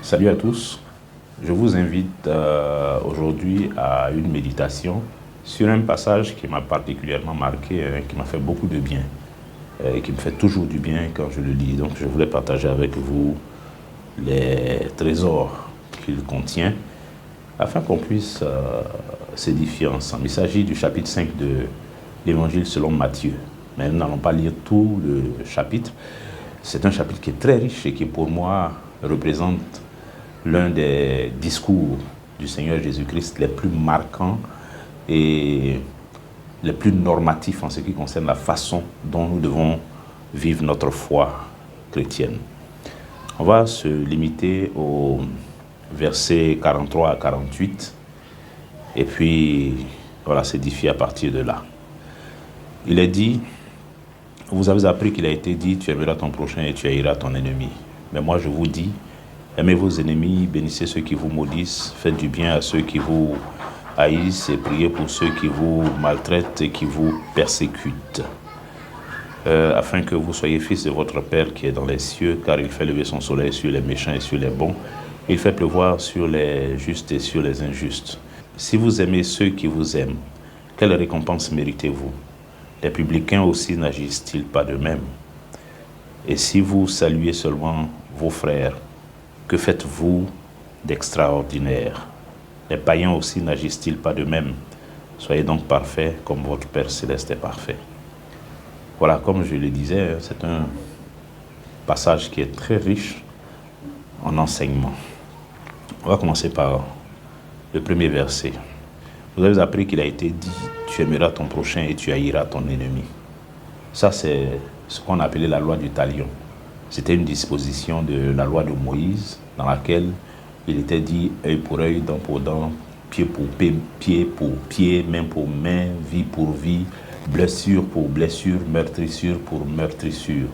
Salut à tous, je vous invite aujourd'hui à une méditation sur un passage qui m'a particulièrement marqué, qui m'a fait beaucoup de bien et qui me fait toujours du bien quand je le lis. Donc je voulais partager avec vous les trésors qu'il contient afin qu'on puisse s'édifier ensemble. Il s'agit du chapitre 5 de l'Évangile selon Matthieu. Mais nous n'allons pas lire tout le chapitre. C'est un chapitre qui est très riche et qui pour moi représente l'un des discours du Seigneur Jésus-Christ les plus marquants et les plus normatifs en ce qui concerne la façon dont nous devons vivre notre foi chrétienne. On va se limiter aux versets 43 à 48 et puis voilà, s'édifier à partir de là. Il est dit, vous avez appris qu'il a été dit, tu aimeras ton prochain et tu haïras ton ennemi. Mais moi je vous dis, aimez vos ennemis, bénissez ceux qui vous maudissent, faites du bien à ceux qui vous haïssent et priez pour ceux qui vous maltraitent et qui vous persécutent. Afin que vous soyez fils de votre Père qui est dans les cieux, car il fait lever son soleil sur les méchants et sur les bons. Il fait pleuvoir sur les justes et sur les injustes. Si vous aimez ceux qui vous aiment, quelle récompense méritez-vous? Les publicains aussi n'agissent-ils pas de même? Et si vous saluez seulement vos frères, que faites-vous d'extraordinaire? Les païens aussi n'agissent-ils pas de même? Soyez donc parfaits comme votre Père céleste est parfait. Voilà, comme je le disais, c'est un passage qui est très riche en enseignement. On va commencer par le premier verset. Vous avez appris qu'il a été dit, tu aimeras ton prochain et tu haïras ton ennemi. Ça, c'est ce qu'on appelait la loi du talion. C'était une disposition de la loi de Moïse dans laquelle il était dit œil pour œil, dent pour dent, pied pour pied, main pour main, vie pour vie, blessure pour blessure, meurtrissure pour meurtrissure.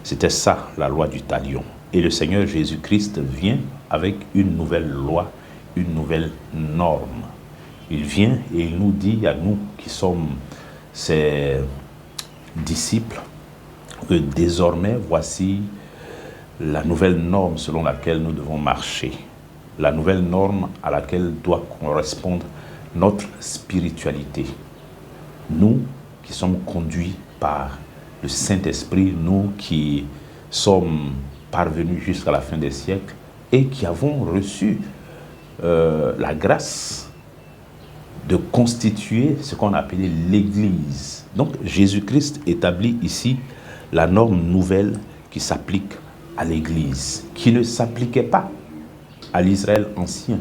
C'était ça la loi du talion. Et le Seigneur Jésus-Christ vient avec une nouvelle loi, une nouvelle norme. Il vient et il nous dit à nous qui sommes ses disciples que désormais voici la nouvelle norme selon laquelle nous devons marcher. La nouvelle norme à laquelle doit correspondre notre spiritualité. Nous qui sommes conduits par le Saint-Esprit, nous qui sommes parvenus jusqu'à la fin des siècles et qui avons reçu la grâce de constituer ce qu'on appelait l'Église. Donc Jésus-Christ établit ici la norme nouvelle qui s'applique à l'Église, qui ne s'appliquait pas à l'Israël ancien,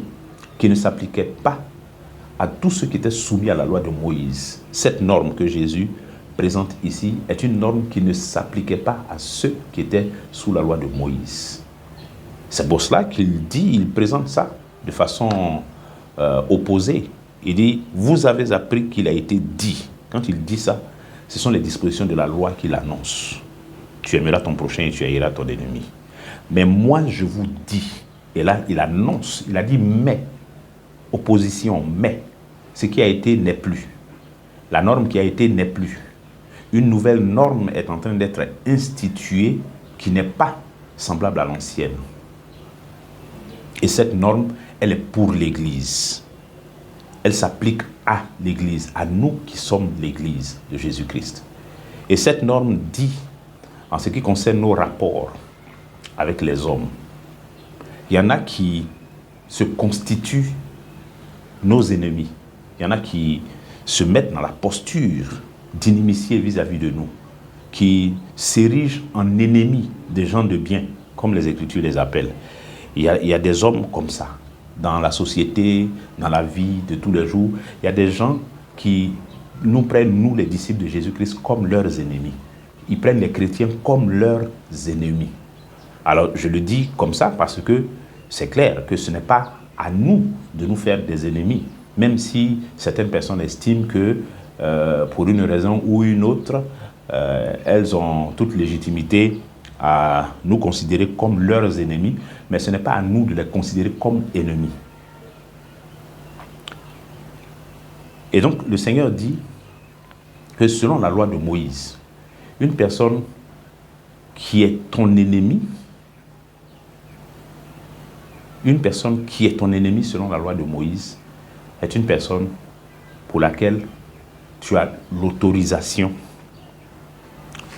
qui ne s'appliquait pas à tous ceux qui étaient soumis à la loi de Moïse. Cette norme que Jésus présente ici est une norme qui ne s'appliquait pas à ceux qui étaient sous la loi de Moïse. C'est pour cela qu'il dit, il présente ça de façon opposée. Il dit, vous avez appris qu'il a été dit. Quand il dit ça, ce sont les dispositions de la loi qu'il annonce. Tu aimeras ton prochain et tu haïras ton ennemi. Mais moi, je vous dis, et là, il annonce, il a dit mais, opposition, mais, ce qui a été n'est plus. La norme qui a été n'est plus. Une nouvelle norme est en train d'être instituée qui n'est pas semblable à l'ancienne. Et cette norme, elle est pour l'Église. Elle s'applique à l'Église, à nous qui sommes l'Église de Jésus-Christ. Et cette norme dit, en ce qui concerne nos rapports avec les hommes, il y en a qui se constituent nos ennemis. Il y en a qui se mettent dans la posture d'inimitié vis-à-vis de nous, qui s'érigent en ennemis des gens de bien, comme les Écritures les appellent. Il y a des hommes comme ça. Dans la société, dans la vie de tous les jours, il y a des gens qui nous prennent, nous les disciples de Jésus-Christ, comme leurs ennemis. Ils prennent les chrétiens comme leurs ennemis. Alors je le dis comme ça parce que c'est clair que ce n'est pas à nous de nous faire des ennemis, même si certaines personnes estiment que pour une raison ou une autre, elles ont toute légitimité à nous considérer comme leurs ennemis, mais ce n'est pas à nous de les considérer comme ennemis. Et donc le Seigneur dit que selon la loi de Moïse, une personne qui est ton ennemi Une personne qui est ton ennemi selon la loi de Moïse est une personne pour laquelle tu as l'autorisation,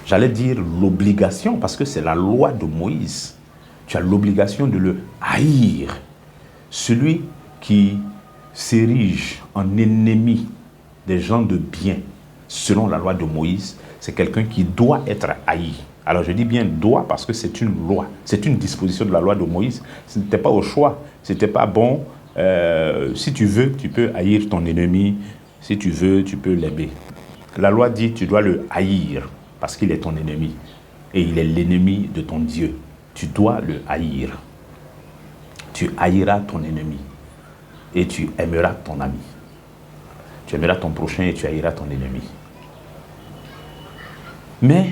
j'allais dire l'obligation, parce que c'est la loi de Moïse. Tu as l'obligation de le haïr. Celui qui s'érige en ennemi des gens de bien, selon la loi de Moïse, c'est quelqu'un qui doit être haï. Alors je dis bien doit parce que c'est une loi, c'est une disposition de la loi de Moïse. Ce n'était pas au choix, ce n'était pas bon. Si tu veux, tu peux haïr ton ennemi. Si tu veux, tu peux l'aimer. La loi dit tu dois le haïr parce qu'il est ton ennemi. Et il est l'ennemi de ton Dieu. Tu dois le haïr. Tu haïras ton ennemi. Et tu aimeras ton ami. Tu aimeras ton prochain et tu haïras ton ennemi. Mais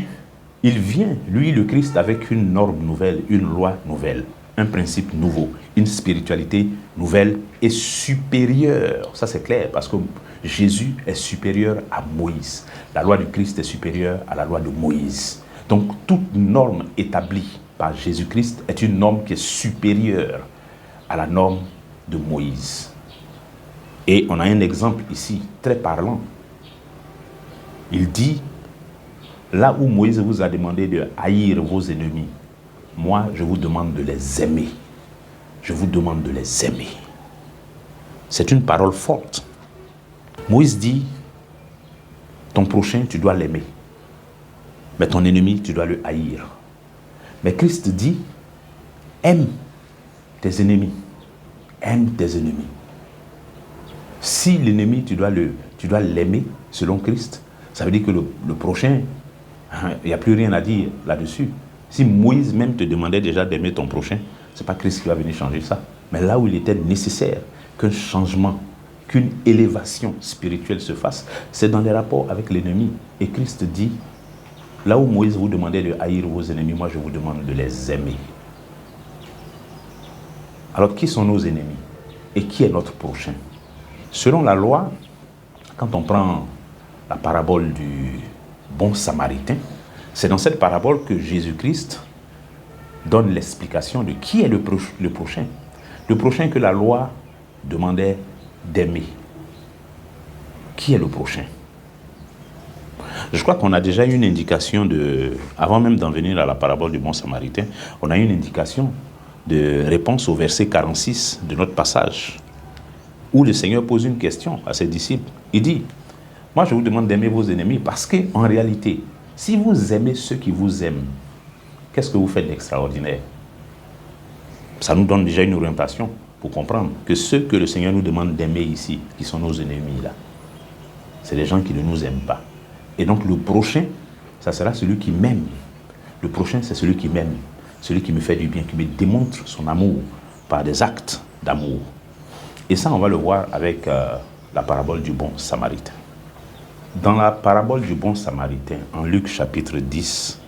il vient, lui, le Christ, avec une norme nouvelle, une loi nouvelle, un principe nouveau, une spiritualité nouvelle et supérieure. Ça, c'est clair, parce que Jésus est supérieur à Moïse. La loi du Christ est supérieure à la loi de Moïse. Donc, toute norme établie par Jésus-Christ est une norme qui est supérieure à la norme de Moïse. Et on a un exemple ici, très parlant. Il dit, là où Moïse vous a demandé de haïr vos ennemis, moi, je vous demande de les aimer. Je vous demande de les aimer. C'est une parole forte. Moïse dit, ton prochain, tu dois l'aimer. Mais ton ennemi, tu dois le haïr. Mais Christ dit, aime tes ennemis. Aime tes ennemis. Si l'ennemi, tu dois l'aimer selon Christ, ça veut dire que le prochain, il n'y a plus rien à dire là-dessus. Si Moïse même te demandait déjà d'aimer ton prochain, ce n'est pas Christ qui va venir changer ça. Mais là où il était nécessaire qu'un changement, qu'une élévation spirituelle se fasse, c'est dans les rapports avec l'ennemi. Et Christ dit, là où Moïse vous demandait de haïr vos ennemis, moi je vous demande de les aimer. Alors qui sont nos ennemis? Et qui est notre prochain? Selon la loi, quand on prend la parabole du bon samaritain, c'est dans cette parabole que Jésus-Christ donne l'explication de qui est le prochain. Le prochain que la loi demandait d'aimer. Qui est le prochain? Je crois qu'on a déjà eu une indication avant même d'en venir à la parabole du bon samaritain, on a eu une indication de réponse au verset 46 de notre passage, où le Seigneur pose une question à ses disciples. Il dit, moi je vous demande d'aimer vos ennemis parce qu'en réalité, si vous aimez ceux qui vous aiment, qu'est-ce que vous faites d'extraordinaire? Ça nous donne déjà une orientation pour comprendre que ceux que le Seigneur nous demande d'aimer ici, qui sont nos ennemis là, c'est les gens qui ne nous aiment pas. Et donc le prochain, ça sera celui qui m'aime. Le prochain, c'est celui qui m'aime, celui qui me fait du bien, qui me démontre son amour par des actes d'amour. Et ça, on va le voir avec la parabole du bon samaritain. Dans la parabole du bon samaritain, en Luc chapitre 10,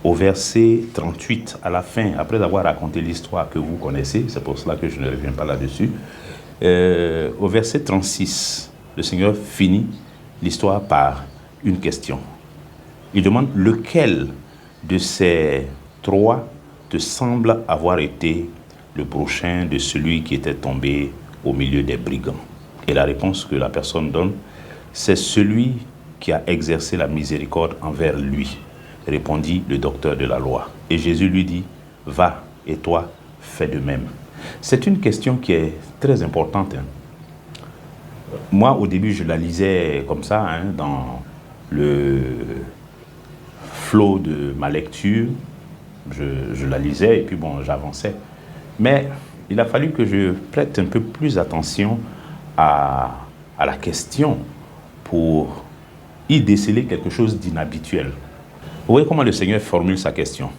au verset 38, à la fin, après avoir raconté l'histoire que vous connaissez, c'est pour cela que je ne reviens pas là-dessus, au verset 36, le Seigneur finit l'histoire par une question. Il demande, lequel de ces trois te semble avoir été le prochain de celui qui était tombé au milieu des brigands? Et la réponse que la personne donne, c'est celui qui a exercé la miséricorde envers lui, répondit le docteur de la loi. Et Jésus lui dit, va et toi, fais de même. C'est une question qui est très importante. Moi, au début, je la lisais comme ça, dans le flot de ma lecture. Je la lisais et puis bon, j'avançais. Mais il a fallu que je prête un peu plus attention à la question pour y déceler quelque chose d'inhabituel. Vous voyez comment le Seigneur formule sa question.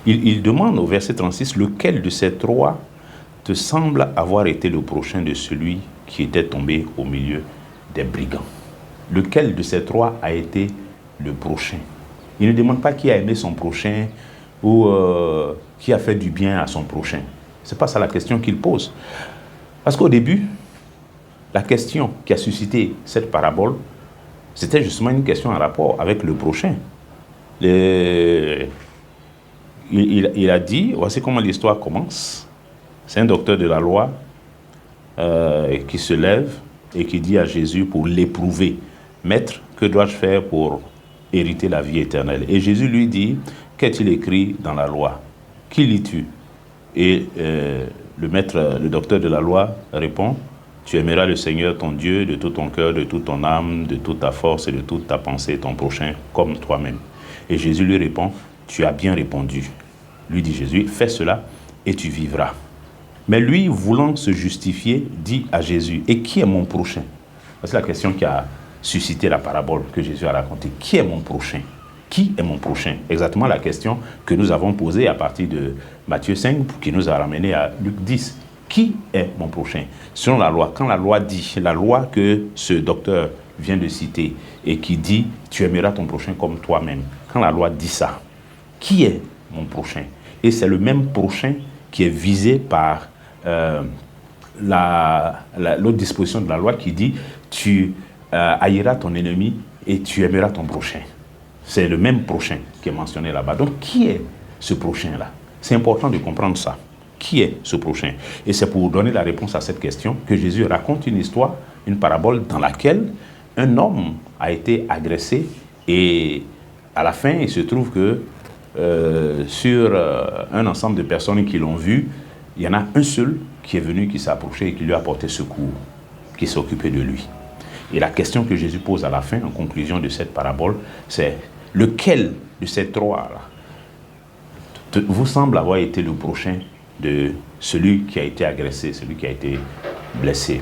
Il demande au verset 36, lequel de ces trois te semble avoir été le prochain de celui qui était tombé au milieu des brigands? Lequel de ces trois a été le prochain? Il ne demande pas qui a aimé son prochain ou qui a fait du bien à son prochain. Ce n'est pas ça la question qu'il pose. Parce qu'au début, la question qui a suscité cette parabole, c'était justement une question en rapport avec le prochain. Il a dit, voici comment l'histoire commence. C'est un docteur de la loi qui se lève et qui dit à Jésus pour l'éprouver, « Maître, que dois-je faire pour hériter la vie éternelle ?» Et Jésus lui dit, « Qu'est-il écrit dans la loi? Qui lis-tu » Et le docteur de la loi répond, « Tu aimeras le Seigneur ton Dieu de tout ton cœur, de toute ton âme, de toute ta force et de toute ta pensée, ton prochain comme toi-même. » Et Jésus lui répond, « Tu as bien répondu. » Lui dit Jésus, « Fais cela et tu vivras. » Mais lui, voulant se justifier, dit à Jésus, « Et qui est mon prochain ?» C'est la question qui a suscité la parabole que Jésus a racontée. Qui est mon prochain? Qui est mon prochain? Exactement la question que nous avons posée à partir de Matthieu 5, qui nous a ramené à Luc 10. Qui est mon prochain? Selon la loi, quand la loi dit, la loi que ce docteur vient de citer, et qui dit, tu aimeras ton prochain comme toi-même. Quand la loi dit ça, qui est mon prochain? Et c'est le même prochain qui est visé par l'autre disposition de la loi qui dit, tu haïras ton ennemi et tu aimeras ton prochain. C'est le même prochain qui est mentionné là-bas. Donc, qui est ce prochain-là? C'est important de comprendre ça. Qui est ce prochain? Et c'est pour donner la réponse à cette question que Jésus raconte une histoire, une parabole dans laquelle un homme a été agressé et à la fin, il se trouve que sur un ensemble de personnes qui l'ont vu, il y en a un seul qui est venu, qui s'est approché et qui lui a apporté secours, qui s'est occupé de lui. Et la question que Jésus pose à la fin, en conclusion de cette parabole, c'est lequel de ces trois-là vous semble avoir été le prochain de celui qui a été agressé, celui qui a été blessé?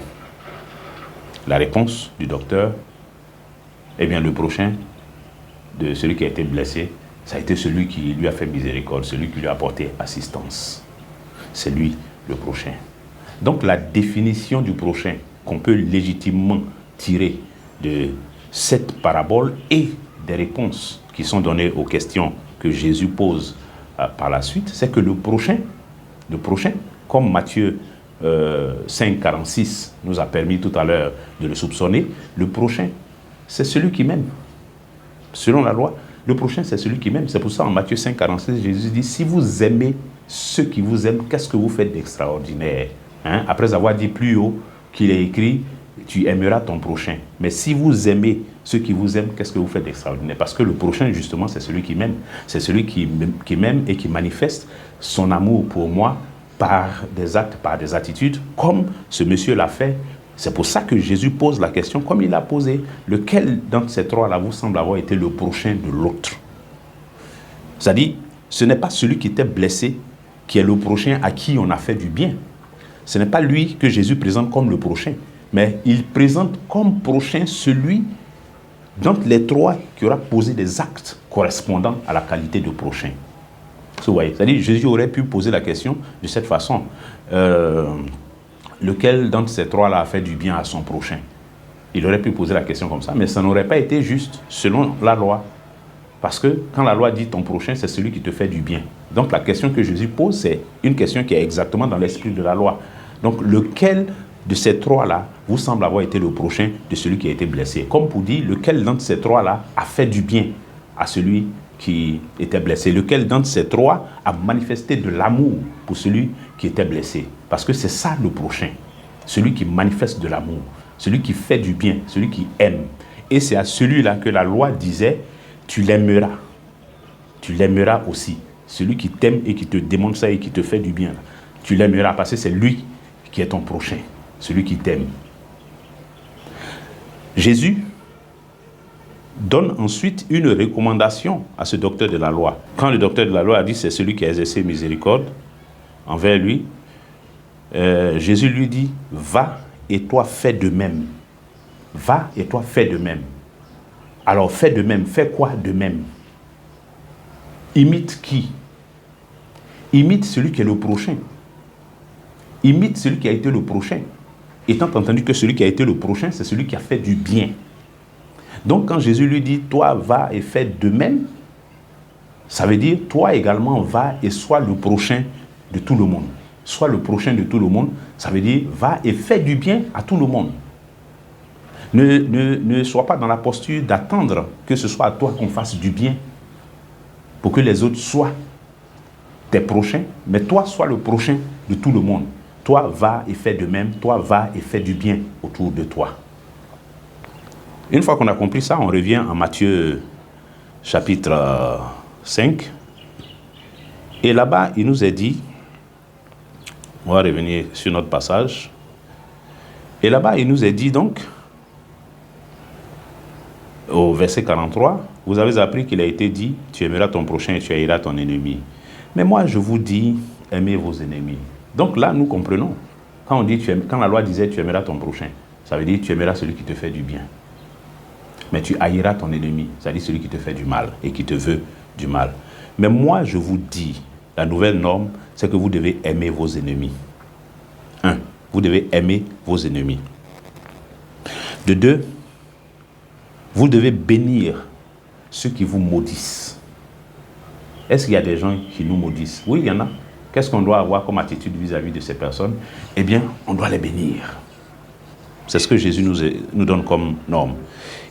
La réponse du docteur, eh bien le prochain de celui qui a été blessé, ça a été celui qui lui a fait miséricorde, celui qui lui a apporté assistance. C'est lui le prochain. Donc la définition du prochain qu'on peut légitimement tirer de cette parabole et des réponses qui sont données aux questions que Jésus pose par la suite, c'est que le prochain, comme Matthieu 5, 46 nous a permis tout à l'heure de le soupçonner, le prochain, c'est celui qui m'aime. Selon la loi, le prochain, c'est celui qui m'aime. C'est pour ça, en Matthieu 5, 46, Jésus dit, si vous aimez ceux qui vous aiment, qu'est-ce que vous faites d'extraordinaire? Après avoir dit plus haut qu'il est écrit, tu aimeras ton prochain. Mais si vous aimez ceux qui vous aiment, qu'est-ce que vous faites d'extraordinaire? Parce que le prochain, justement, c'est celui qui m'aime. C'est celui qui m'aime et qui manifeste son amour pour moi par des actes, par des attitudes, comme ce monsieur l'a fait. C'est pour ça que Jésus pose la question comme il l'a posé. Lequel d'entre ces trois-là vous semble avoir été le prochain de l'autre? C'est-à-dire, ce n'est pas celui qui était blessé qui est le prochain à qui on a fait du bien. Ce n'est pas lui que Jésus présente comme le prochain, mais il présente comme prochain celui d'entre les trois qui aura posé des actes correspondant à la qualité de prochain. Vous voyez, c'est-à-dire Jésus aurait pu poser la question de cette façon. Lequel d'entre ces trois-là a fait du bien à son prochain? Il aurait pu poser la question comme ça, mais ça n'aurait pas été juste selon la loi. Parce que quand la loi dit ton prochain, c'est celui qui te fait du bien. Donc la question que Jésus pose, c'est une question qui est exactement dans l'esprit de la loi. Donc lequel de ces trois-là vous semble avoir été le prochain de celui qui a été blessé? Comme pour dire, lequel d'entre ces trois-là a fait du bien à celui qui était blessé? Lequel d'entre ces trois a manifesté de l'amour pour celui qui était blessé? Parce que c'est ça le prochain, celui qui manifeste de l'amour, celui qui fait du bien, celui qui aime. Et c'est à celui-là que la loi disait, tu l'aimeras aussi. Celui qui t'aime et qui te démontre ça et qui te fait du bien, tu l'aimeras parce que c'est lui qui est ton prochain, celui qui t'aime. Jésus donne ensuite une recommandation à ce docteur de la loi. Quand le docteur de la loi a dit c'est celui qui a exercé miséricorde envers lui, Jésus lui dit, va et toi fais de même. Va et toi fais de même. Alors fais de même, fais quoi de même? Imite qui? Imite celui qui est le prochain. Imite celui qui a été le prochain. Étant entendu que celui qui a été le prochain, c'est celui qui a fait du bien. Donc quand Jésus lui dit, toi va et fais de même, ça veut dire, toi également va et sois le prochain de tout le monde. Sois le prochain de tout le monde, ça veut dire, va et fais du bien à tout le monde. Ne sois pas dans la posture d'attendre que ce soit à toi qu'on fasse du bien pour que les autres soient tes prochains, mais toi sois le prochain de tout le monde. Toi, va et fais de même. Toi, va et fais du bien autour de toi. Une fois qu'on a compris ça, on revient en Matthieu chapitre 5. Et là-bas, il nous est dit, on va revenir sur notre passage. Et là-bas, il nous est dit donc, au verset 43, vous avez appris qu'il a été dit, tu aimeras ton prochain et tu haïras ton ennemi. Mais moi, je vous dis, aimez vos ennemis. Donc là, nous comprenons. Quand la loi disait, tu aimeras ton prochain, ça veut dire, tu aimeras celui qui te fait du bien. Mais tu haïras ton ennemi, c'est-à-dire celui qui te fait du mal et qui te veut du mal. Mais moi, je vous dis, la nouvelle norme, c'est que vous devez aimer vos ennemis. 1. Vous devez aimer vos ennemis. De 2, vous devez bénir ceux qui vous maudissent. Est-ce qu'il y a des gens qui nous maudissent? Oui, il y en a. Qu'est-ce qu'on doit avoir comme attitude vis-à-vis de ces personnes? Eh bien, on doit les bénir. C'est ce que Jésus nous donne comme norme.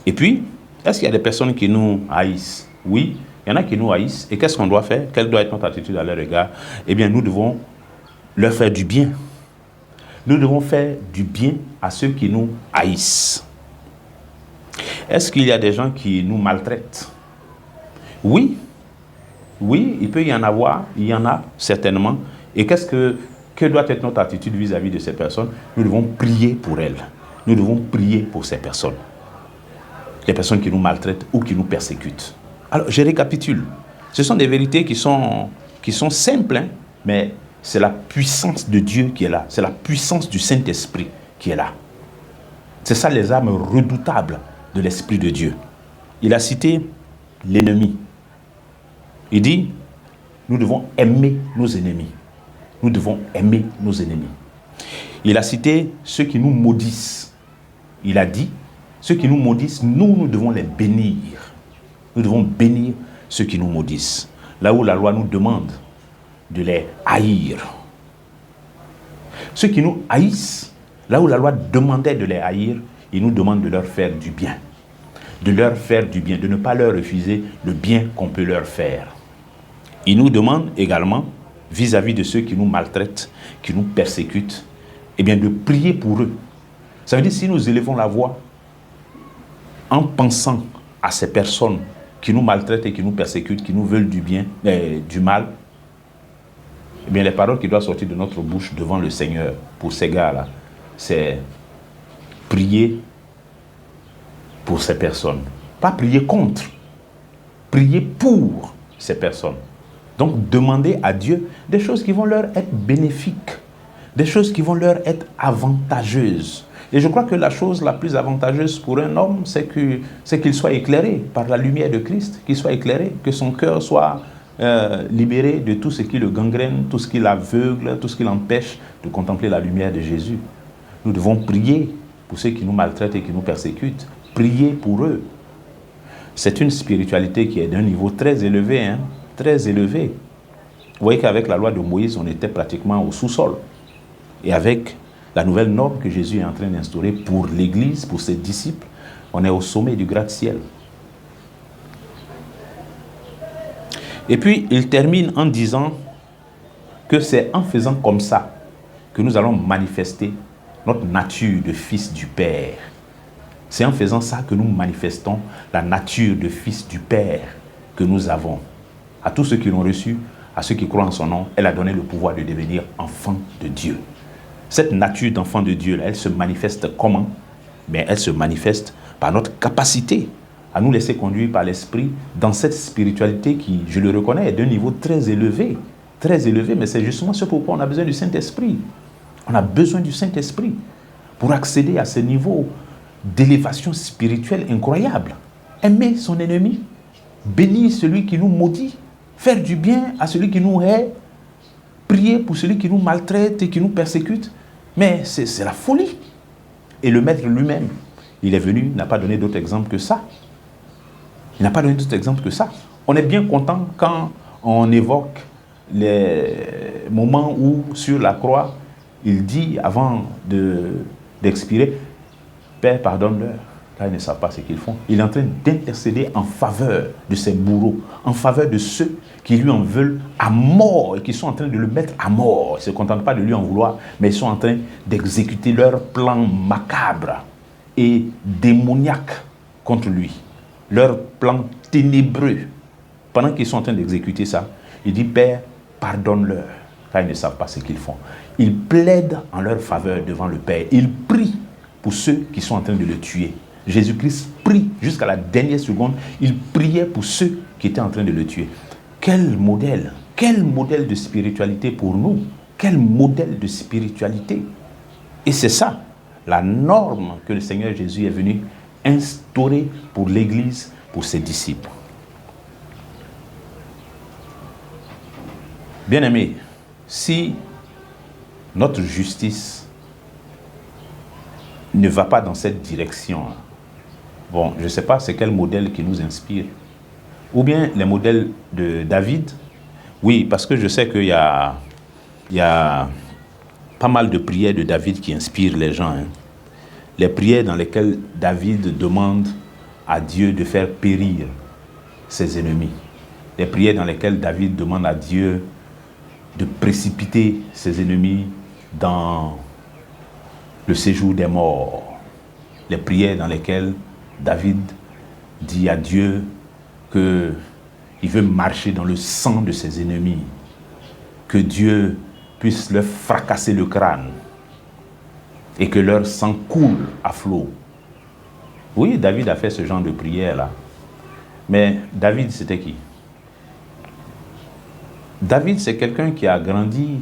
Et puis, est-ce qu'il y a des personnes qui nous haïssent? Oui, il y en a qui nous haïssent. Et qu'est-ce qu'on doit faire? Quelle doit être notre attitude à leur égard? Eh bien, nous devons leur faire du bien. Nous devons faire du bien à ceux qui nous haïssent. Est-ce qu'il y a des gens qui nous maltraitent? Oui. Oui, il peut y en avoir. Il y en a certainement. Et que doit être notre attitude vis-à-vis de ces personnes? Nous devons prier pour elles. Nous devons prier pour ces personnes. Les personnes qui nous maltraitent ou qui nous persécutent. Alors, je récapitule. Ce sont des vérités qui sont simples, hein, mais c'est la puissance de Dieu qui est là. C'est la puissance du Saint-Esprit qui est là. C'est ça les armes redoutables de l'Esprit de Dieu. Il a cité l'ennemi. Il dit, nous devons aimer nos ennemis. Nous devons aimer nos ennemis. Il a cité ceux qui nous maudissent. Il a dit, ceux qui nous maudissent, nous devons les bénir. Nous devons bénir ceux qui nous maudissent. Là où la loi nous demande de les haïr. Ceux qui nous haïssent, là où la loi demandait de les haïr, il nous demande de leur faire du bien. De leur faire du bien, de ne pas leur refuser le bien qu'on peut leur faire. Il nous demande également, vis-à-vis de ceux qui nous maltraitent, qui nous persécutent, eh bien de prier pour eux. Ça veut dire si nous élevons la voix en pensant à ces personnes qui nous maltraitent et qui nous persécutent, qui nous veulent du bien, du mal, eh bien les paroles qui doivent sortir de notre bouche devant le Seigneur pour ces gars-là, c'est prier pour ces personnes. Pas prier contre, prier pour ces personnes. Donc demander à Dieu des choses qui vont leur être bénéfiques, des choses qui vont leur être avantageuses. Et je crois que la chose la plus avantageuse pour un homme, c'est qu'il soit éclairé par la lumière de Christ, qu'il soit éclairé, que son cœur soit libéré de tout ce qui le gangrène, tout ce qui l'aveugle, tout ce qui l'empêche de contempler la lumière de Jésus. Nous devons prier pour ceux qui nous maltraitent et qui nous persécutent. Prier pour eux. C'est une spiritualité qui est d'un niveau très élevé, hein, très élevé. Vous voyez qu'avec la loi de Moïse, on était pratiquement au sous-sol. Et avec la nouvelle norme que Jésus est en train d'instaurer pour l'Église, pour ses disciples, on est au sommet du gratte-ciel. Et puis, il termine en disant que c'est en faisant comme ça que nous allons manifester notre nature de fils du Père. C'est en faisant ça que nous manifestons la nature de fils du Père que nous avons. À tous ceux qui l'ont reçu, à ceux qui croient en son nom, elle a donné le pouvoir de devenir enfants de Dieu. Cette nature d'enfant de Dieu, là, elle se manifeste comment? Mais elle se manifeste par notre capacité à nous laisser conduire par l'Esprit dans cette spiritualité qui, je le reconnais, est d'un niveau très élevé, mais c'est justement ce pourquoi on a besoin du Saint-Esprit. On a besoin du Saint-Esprit pour accéder à ce niveau d'élévation spirituelle incroyable. Aimer son ennemi, bénir celui qui nous maudit, faire du bien à celui qui nous hait, prier pour celui qui nous maltraite et qui nous persécute. Mais c'est la folie. Et le Maître lui-même, il est venu, il n'a pas donné d'autre exemple que ça. Il n'a pas donné d'autre exemple que ça. On est bien content quand on évoque les moments où, sur la croix, il dit, avant d'expirer, Père, pardonne-leur. car ils ne savent pas ce qu'ils font. Il est en train d'intercéder en faveur de ses bourreaux, en faveur de ceux qui lui en veulent à mort et qui sont en train de le mettre à mort. Ils ne se contentent pas de lui en vouloir, mais ils sont en train d'exécuter leur plan macabre et démoniaque contre lui, leur plan ténébreux. Pendant qu'ils sont en train d'exécuter ça, il dit, Père, pardonne-leur, car ils ne savent pas ce qu'ils font. Il plaide en leur faveur devant le Père. Il prie pour ceux qui sont en train de le tuer. Jésus-Christ prie jusqu'à la dernière seconde. Il priait pour ceux qui étaient en train de le tuer. Quel modèle de spiritualité pour nous. Quel modèle de spiritualité. Et c'est ça, la norme que le Seigneur Jésus est venu instaurer pour l'Église, pour ses disciples. Bien-aimés, si notre justice ne va pas dans cette direction, bon, je ne sais pas c'est quel modèle qui nous inspire. Ou bien les modèles de David. Oui, parce que je sais qu'il y a pas mal de prières de David qui inspirent les gens. Les prières dans lesquelles David demande à Dieu de faire périr ses ennemis. Les prières dans lesquelles David demande à Dieu de précipiter ses ennemis dans le séjour des morts. Les prières dans lesquelles David dit à Dieu qu'il veut marcher dans le sang de ses ennemis, que Dieu puisse leur fracasser le crâne et que leur sang coule à flot. Oui, David a fait ce genre de prière-là. Mais David, c'était qui? David, c'est quelqu'un qui a grandi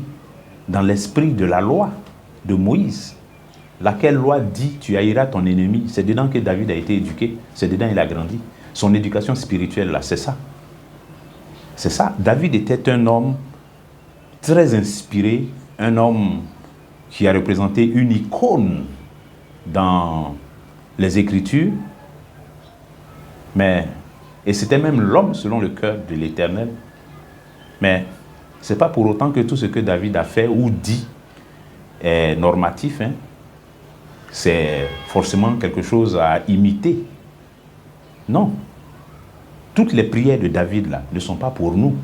dans l'esprit de la loi de Moïse. Laquelle loi dit tu haïras ton ennemi? C'est dedans que David a été éduqué, c'est dedans qu'il a grandi. Son éducation spirituelle, là, c'est ça. C'est ça. David était un homme très inspiré, un homme qui a représenté une icône dans les Écritures, et c'était même l'homme selon le cœur de l'Éternel. Mais ce n'est pas pour autant que tout ce que David a fait ou dit est normatif. C'est forcément quelque chose à imiter. Non. Toutes les prières de David là ne sont pas pour nous.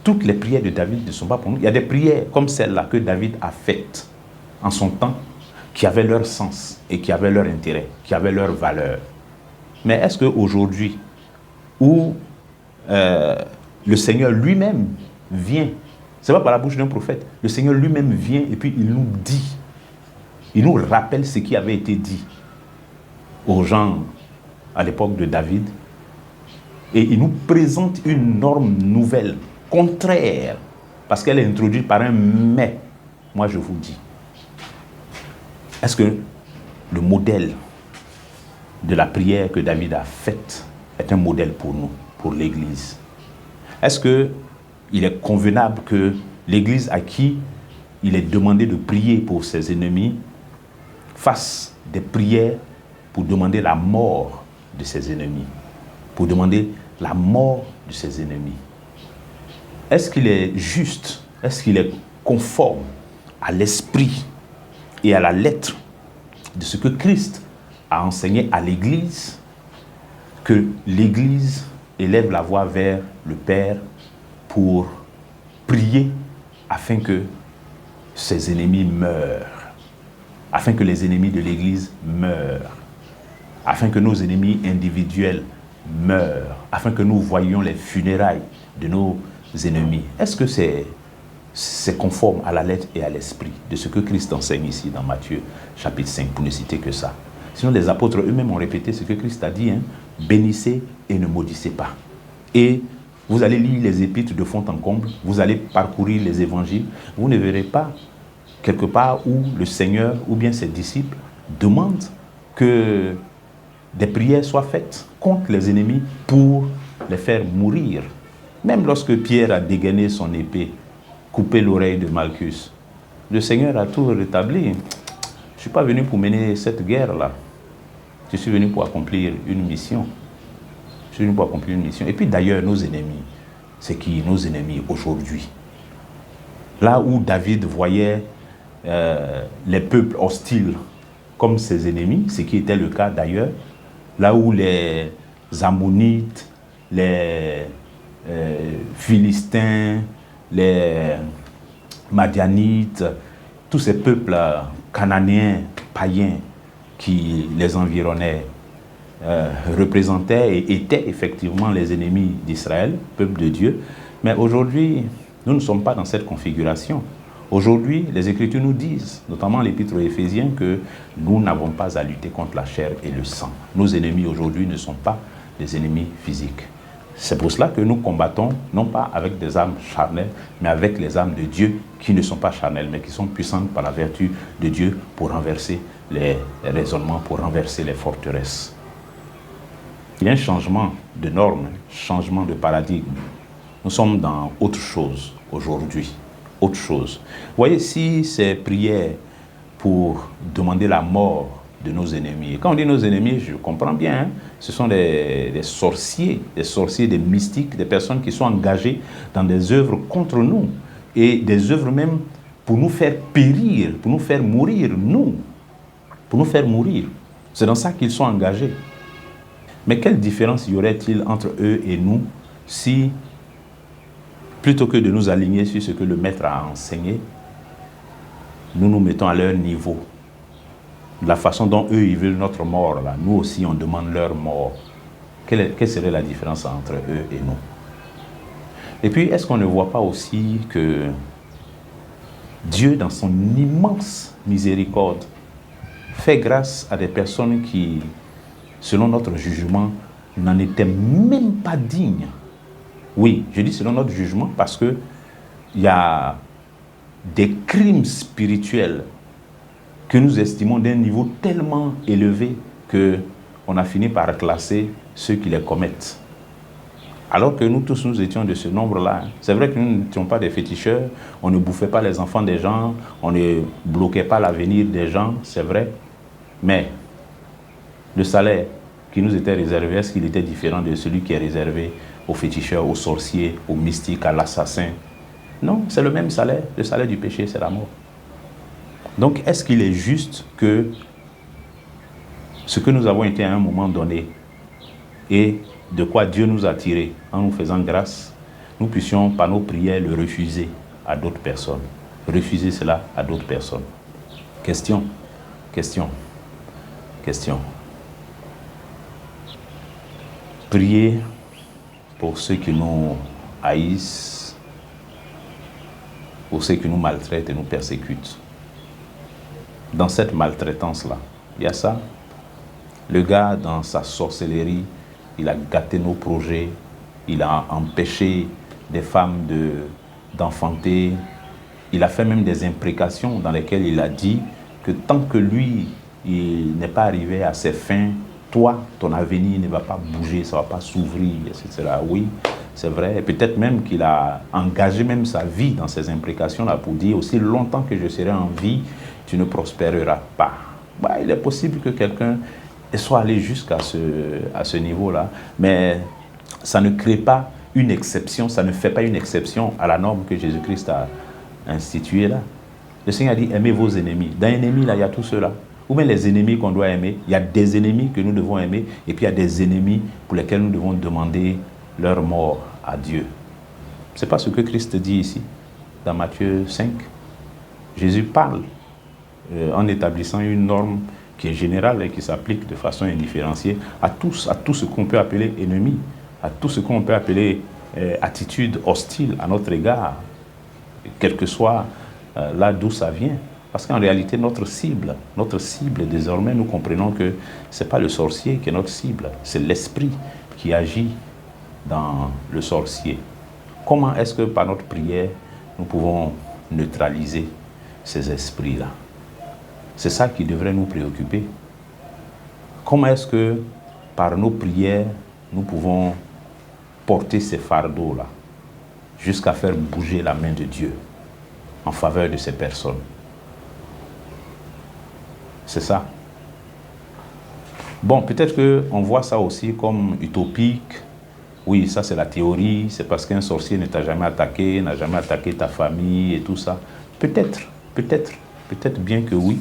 Toutes les prières de David ne sont pas pour nous. Il y a des prières comme celle-là que David a faites en son temps, qui avaient leur sens et qui avaient leur intérêt, qui avaient leur valeur. Mais est-ce qu'aujourd'hui, où le Seigneur lui-même vient, ce n'est pas par la bouche d'un prophète, le Seigneur lui-même vient et puis il nous dit, il nous rappelle ce qui avait été dit aux gens à l'époque de David, et il nous présente une norme nouvelle, contraire, parce qu'elle est introduite par un « mais ». Moi, je vous dis, est-ce que le modèle de la prière que David a faite est un modèle pour nous, pour l'Église? Est-ce qu'il est convenable que l'Église à qui il est demandé de prier pour ses ennemis fasse des prières pour demander la mort de ses ennemis, pour demander la mort de ses ennemis? Est-ce qu'il est juste, est-ce qu'il est conforme à l'esprit et à la lettre de ce que Christ a enseigné à l'Église, que l'Église élève la voix vers le Père pour prier afin que ses ennemis meurent, afin que les ennemis de l'Église meurent, afin que nos ennemis individuels meurent, afin que nous voyions les funérailles de nos ennemis? Est-ce que c'est conforme à la lettre et à l'esprit de ce que Christ enseigne ici dans Matthieu chapitre 5, pour ne citer que ça? Sinon, les apôtres eux-mêmes ont répété ce que Christ a dit, bénissez et ne maudissez pas. Et vous allez lire les épîtres de fond en comble, vous allez parcourir les évangiles, vous ne verrez pas quelque part où le Seigneur ou bien ses disciples demandent que des prières soient faites contre les ennemis pour les faire mourir. Même lorsque Pierre a dégainé son épée, coupé l'oreille de Malchus, le Seigneur a tout rétabli. Je ne suis pas venu pour mener cette guerre-là. Je suis venu pour accomplir une mission. Je suis venu pour accomplir une mission. Et puis d'ailleurs, nos ennemis, c'est qui nos ennemis aujourd'hui? Là où David voyait les peuples hostiles comme ses ennemis, ce qui était le cas d'ailleurs, là où les Ammonites, les Philistins, les Madianites, tous ces peuples cananéens, païens qui les environnaient, représentaient et étaient effectivement les ennemis d'Israël, peuple de Dieu. Mais aujourd'hui, nous ne sommes pas dans cette configuration. Aujourd'hui, les Écritures nous disent, notamment l'Épître aux Éphésiens, que nous n'avons pas à lutter contre la chair et le sang. Nos ennemis aujourd'hui ne sont pas des ennemis physiques. C'est pour cela que nous combattons, non pas avec des armes charnelles, mais avec les armes de Dieu qui ne sont pas charnelles, mais qui sont puissantes par la vertu de Dieu pour renverser les raisonnements, pour renverser les forteresses. Il y a un changement de normes, un changement de paradigme. Nous sommes dans autre chose aujourd'hui, autre chose. Vous voyez, si ces prières pour demander la mort de nos ennemis, et quand on dit nos ennemis, je comprends bien, hein, ce sont des sorciers, des mystiques, des personnes qui sont engagées dans des œuvres contre nous, et des œuvres même pour nous faire périr, pour nous faire mourir, nous, pour nous faire mourir. C'est dans ça qu'ils sont engagés. Mais quelle différence y aurait-il entre eux et nous si, plutôt que de nous aligner sur ce que le maître a enseigné, nous nous mettons à leur niveau? De la façon dont eux, ils veulent notre mort, là, nous aussi, on demande leur mort. Quelle serait la différence entre eux et nous? Et puis, est-ce qu'on ne voit pas aussi que Dieu, dans son immense miséricorde, fait grâce à des personnes qui, selon notre jugement, n'en étaient même pas dignes? Oui, je dis selon notre jugement parce qu'il y a des crimes spirituels que nous estimons d'un niveau tellement élevé qu'on a fini par classer ceux qui les commettent. Alors que nous tous, nous étions de ce nombre-là. C'est vrai que nous n'étions pas des féticheurs, on ne bouffait pas les enfants des gens, on ne bloquait pas l'avenir des gens, c'est vrai. Mais le salaire qui nous était réservé, est-ce qu'il était différent de celui qui est réservé aux féticheurs, aux sorciers, aux mystiques, à l'assassin? Non, c'est le même salaire. Le salaire du péché, c'est la mort. Donc, est-ce qu'il est juste que ce que nous avons été à un moment donné et de quoi Dieu nous a tirés en nous faisant grâce, nous puissions par nos prières le refuser à d'autres personnes? Refuser cela à d'autres personnes. Question, question, question. Prier pour ceux qui nous haïssent, pour ceux qui nous maltraitent et nous persécutent. Dans cette maltraitance-là, il y a ça. Le gars, dans sa sorcellerie, il a gâté nos projets, il a empêché des femmes d'enfanter, il a fait même des imprécations dans lesquelles il a dit que tant que lui, il n'est pas arrivé à ses fins, toi, ton avenir ne va pas bouger, ça ne va pas s'ouvrir, etc. Oui, c'est vrai. Et peut-être même qu'il a engagé même sa vie dans ces imprécations-là pour dire aussi longtemps que je serai en vie, tu ne prospéreras pas. Bah, il est possible que quelqu'un soit allé jusqu'à ce niveau-là, mais ça ne crée pas une exception, ça ne fait pas une exception à la norme que Jésus-Christ a instituée là. Le Seigneur a dit, aimez vos ennemis. Dans l'ennemi, là, il y a tout cela. Ou bien les ennemis qu'on doit aimer, il y a des ennemis que nous devons aimer, et puis il y a des ennemis pour lesquels nous devons demander leur mort à Dieu. Ce n'est pas ce que Christ dit ici, dans Matthieu 5. Jésus parle en établissant une norme qui est générale et qui s'applique de façon indifférenciée à tout ce qu'on peut appeler ennemi, à tout ce qu'on peut appeler attitude hostile à notre égard, quel que soit là d'où ça vient. Parce qu'en réalité, notre cible, désormais, nous comprenons que ce n'est pas le sorcier qui est notre cible, c'est l'esprit qui agit dans le sorcier. Comment est-ce que par notre prière, nous pouvons neutraliser ces esprits-là? C'est ça qui devrait nous préoccuper. Comment est-ce que par nos prières, nous pouvons porter ces fardeaux-là jusqu'à faire bouger la main de Dieu en faveur de ces personnes? C'est ça. Bon, peut-être qu'on voit ça aussi comme utopique. Oui, ça c'est la théorie, c'est parce qu'un sorcier ne t'a jamais attaqué, n'a jamais attaqué ta famille et tout ça. Peut-être bien que oui.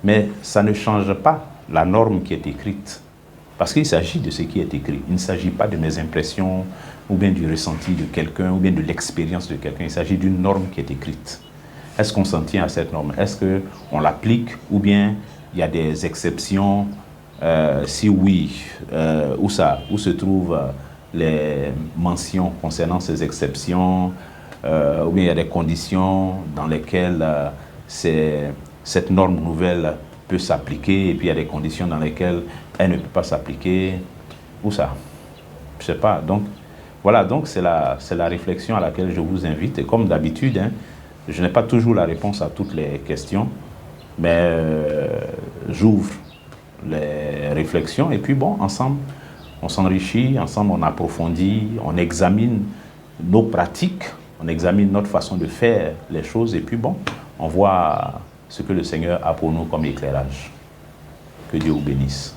Mais ça ne change pas la norme qui est écrite. Parce qu'il s'agit de ce qui est écrit. Il ne s'agit pas de mes impressions, ou bien du ressenti de quelqu'un, ou bien de l'expérience de quelqu'un. Il s'agit d'une norme qui est écrite. Est-ce qu'on s'en tient à cette norme? Est-ce qu'on l'applique, ou bien il y a des exceptions? Si oui, où se trouvent les mentions concernant ces exceptions? Ou bien il y a des conditions dans lesquelles cette norme nouvelle peut s'appliquer, et puis il y a des conditions dans lesquelles elle ne peut pas s'appliquer. Où ça? Je ne sais pas. Donc, voilà, donc c'est la réflexion à laquelle je vous invite. Et comme d'habitude, hein, je n'ai pas toujours la réponse à toutes les questions, mais j'ouvre les réflexions, et puis bon, ensemble, on s'enrichit, ensemble, on approfondit, on examine nos pratiques, on examine notre façon de faire les choses, et puis bon, on voit ce que le Seigneur a pour nous comme éclairage. Que Dieu vous bénisse.